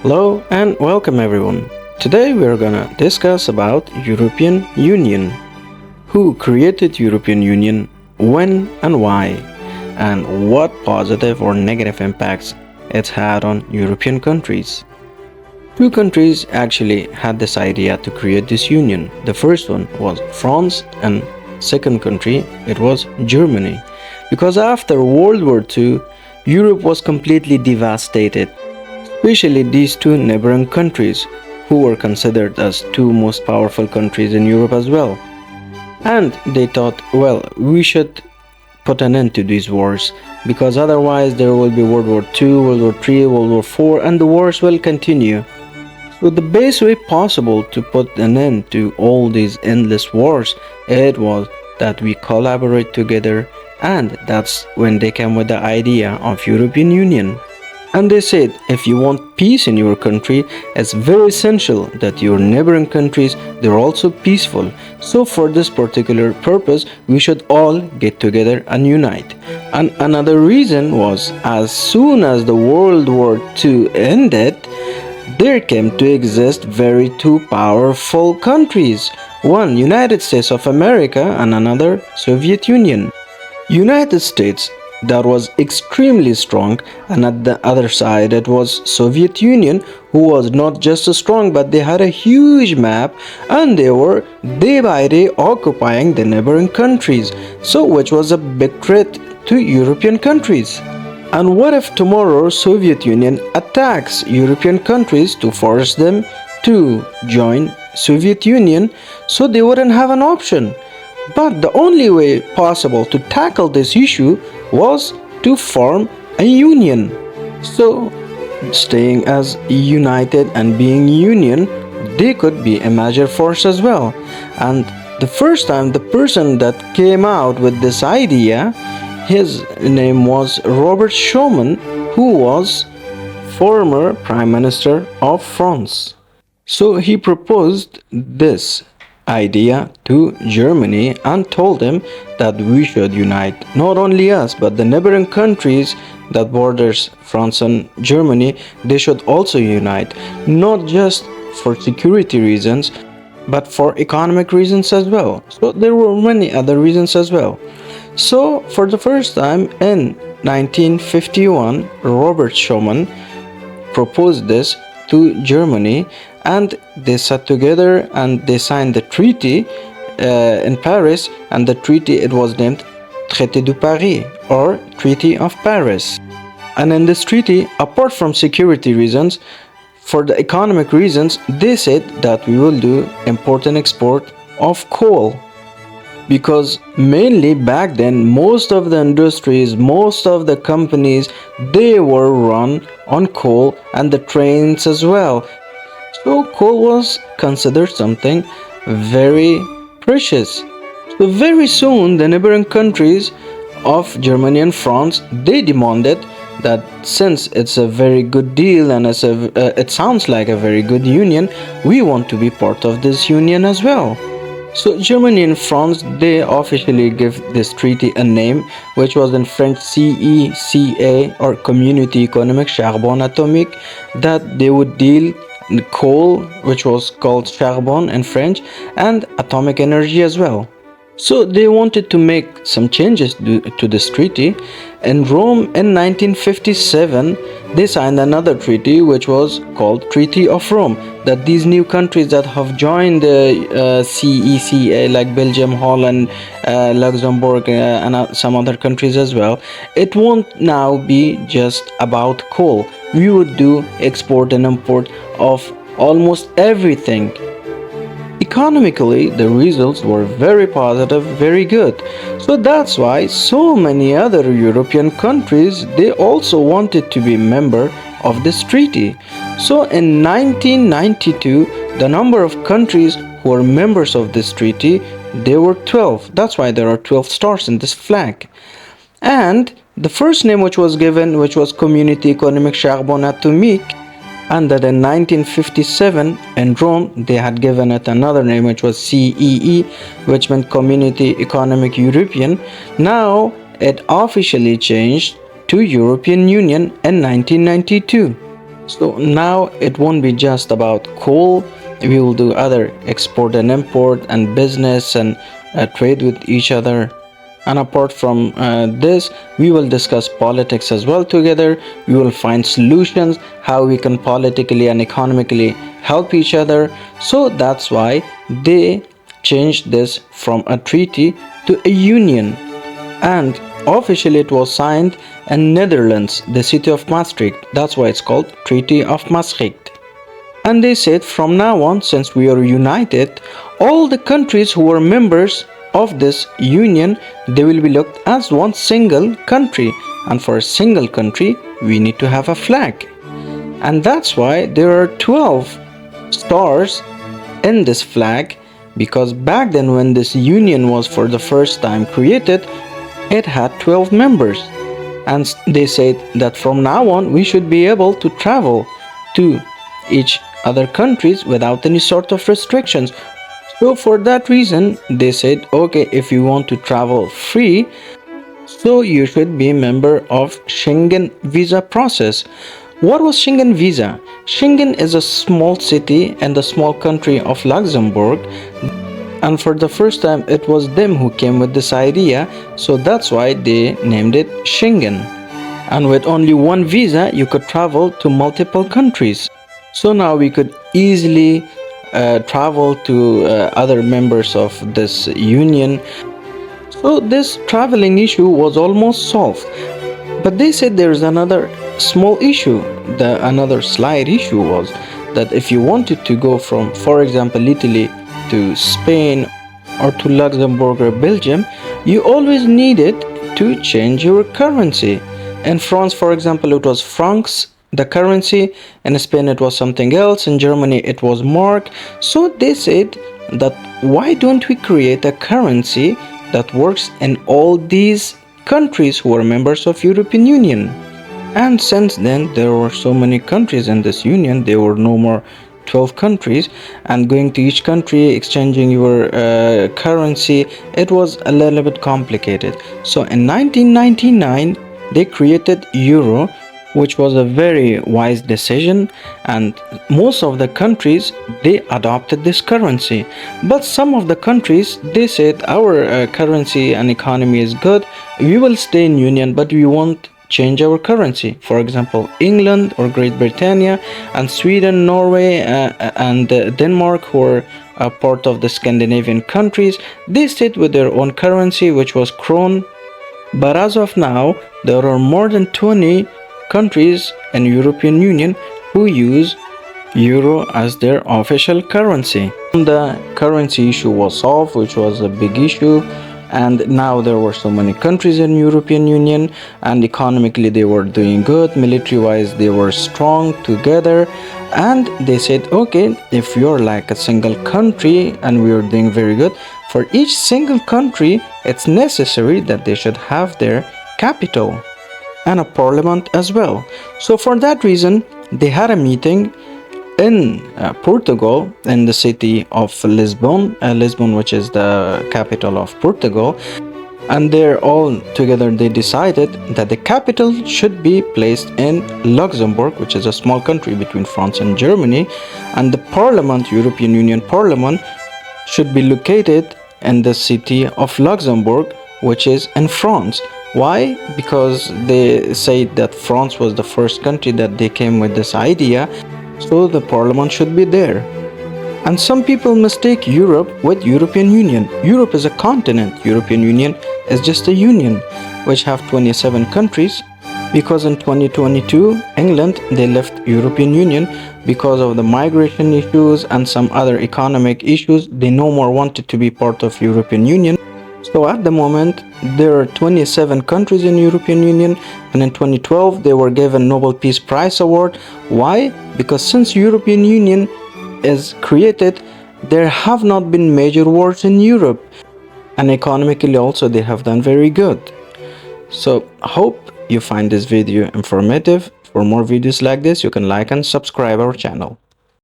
Hello and welcome everyone. Today we are gonna discuss about European Union. Who created European Union, when and why, and what positive or negative impacts it's had on European countries. Two countries actually had this idea to create this union. The first one was France and second country it was Germany. Because after World War II, Europe was completely devastated, especially these two neighboring countries who were considered as two most powerful countries in Europe as well. And they thought, well, we should put an end to these wars because otherwise there will be World War II, World War III, World War IV, and the wars will continue. So the best way possible to put an end to all these endless wars, it was that we collaborate together, and that's when they came with the idea of European Union. And they said, if you want peace in your country, it's very essential that your neighboring countries, they're also peaceful. So for this particular purpose, we should all get together and unite. And another reason was, as soon as the World War II ended, there came to exist very two powerful countries. One, United States of America, and another, Soviet Union. United States, that was extremely strong, and at the other side it was Soviet Union, who was not just strong but they had a huge map and they were day by day occupying the neighboring countries, so which was a big threat to European countries. And what if tomorrow Soviet Union attacks European countries to force them to join Soviet Union, so they wouldn't have an option. But the only way possible to tackle this issue was to form a union. So, staying as united and being union, they could be a major force as well. And the first time the person that came out with this idea, his name was Robert Schuman, who was former Prime Minister of France. So he proposed this idea to Germany and told them that we should unite not only us but the neighboring countries that borders France and Germany. They should also unite, not just for security reasons but for economic reasons as well. So there were many other reasons as well. So for the first time in 1951, Robert Schuman proposed this to Germany, and they sat together and they signed the treaty in Paris, and the treaty it was named Traité de Paris or Treaty of Paris. And in this treaty, apart from security reasons, for the economic reasons, they said that we will do import and export of coal. Because mainly back then, most of the industries, most of the companies, they were run on coal, and the trains as well. So coal was considered something very precious. So very soon the neighboring countries of Germany and France, they demanded that since it's a very good deal and it sounds like a very good union, we want to be part of this union as well. So Germany and France, they officially give this treaty a name, which was in French CECA or Community Économique Charbon Atomique, that they would deal in coal, which was called charbon in French, and atomic energy as well. So they wanted to make some changes to this treaty. In Rome in 1957, they signed another treaty which was called Treaty of Rome, that these new countries that have joined the CECA like Belgium, Holland, Luxembourg and some other countries as well, it won't now be just about coal. We would do export and import of almost everything. Economically, the results were very positive, very good. So that's why so many other European countries, they also wanted to be member of this treaty. So in 1992, the number of countries who were members of this treaty, they were 12. That's why there are 12 stars in this flag. And the first name which was given, which was Community Économique Charbon Atomique, and that in 1957 in Rome they had given it another name which was CEE, which meant Community Economic European. Now it officially changed to European Union in 1992. So now it won't be just about coal. We will do other export and import and business and trade with each other. And apart from this, we will discuss politics as well together. We will find solutions how we can politically and economically help each other. So that's why they changed this from a treaty to a union. And officially it was signed in Netherlands, the city of Maastricht. That's why it's called Treaty of Maastricht. And they said from now on, since we are united, all the countries who are members of this union, they will be looked as one single country. And for a single country, we need to have a flag. And that's why there are 12 stars in this flag, because back then when this union was for the first time created, it had 12 members. And they said that from now on we should be able to travel to each other countries without any sort of restrictions. So for that reason they said, okay, if you want to travel free, so you should be a member of Schengen visa process. What was Schengen visa? Schengen is a small city and the small country of Luxembourg, and for the first time it was them who came with this idea, so that's why they named it Schengen. And with only one visa you could travel to multiple countries. So now we could easily travel to other members of this union. So this traveling issue was almost solved. But they said there is another small issue. Another slight issue was that if you wanted to go from, for example, Italy to Spain or to Luxembourg or Belgium, you always needed to change your currency. In France, for example, it was francs, the currency. In Spain it was something else. In Germany it was mark. So they said that why don't we create a currency that works in all these countries who are members of European Union? And since then there were so many countries in this union, there were no more 12 countries, and going to each country, exchanging your currency, it was a little bit complicated. So in 1999 they created euro, which was a very wise decision, and most of the countries they adopted this currency. But some of the countries they said our currency and economy is good, we will stay in union but we won't change our currency. For example, England or Great Britannia and Sweden, Norway and Denmark, who are a part of the Scandinavian countries, they stayed with their own currency, which was krone. But as of now there are more than 20 countries in European Union who use euro as their official currency. The currency issue was solved, which was a big issue, and now there were so many countries in European Union, and economically they were doing good, military wise they were strong together, and they said, okay, if you're like a single country and we are doing very good, for each single country it's necessary that they should have their capital and a parliament as well. So for that reason they had a meeting in Portugal, in the city of Lisbon, which is the capital of Portugal, and there all together they decided that the capital should be placed in Luxembourg, which is a small country between France and Germany, and the parliament, European Union Parliament, should be located in the city of Luxembourg, which is in France. Why? Because they say that France was the first country that they came with this idea, so the parliament should be there. And some people mistake Europe with European Union. Europe is a continent. European Union is just a union which have 27 countries, because in 2022 England they left European Union because of the migration issues and some other economic issues. They no more wanted to be part of European Union. So at the moment there are 27 countries in European Union, and in 2012 they were given Nobel Peace Prize award. Why? Because since European Union is created, there have not been major wars in Europe, and economically also they have done very good. So hope you find this video informative. For more videos like this, you can like and subscribe our channel.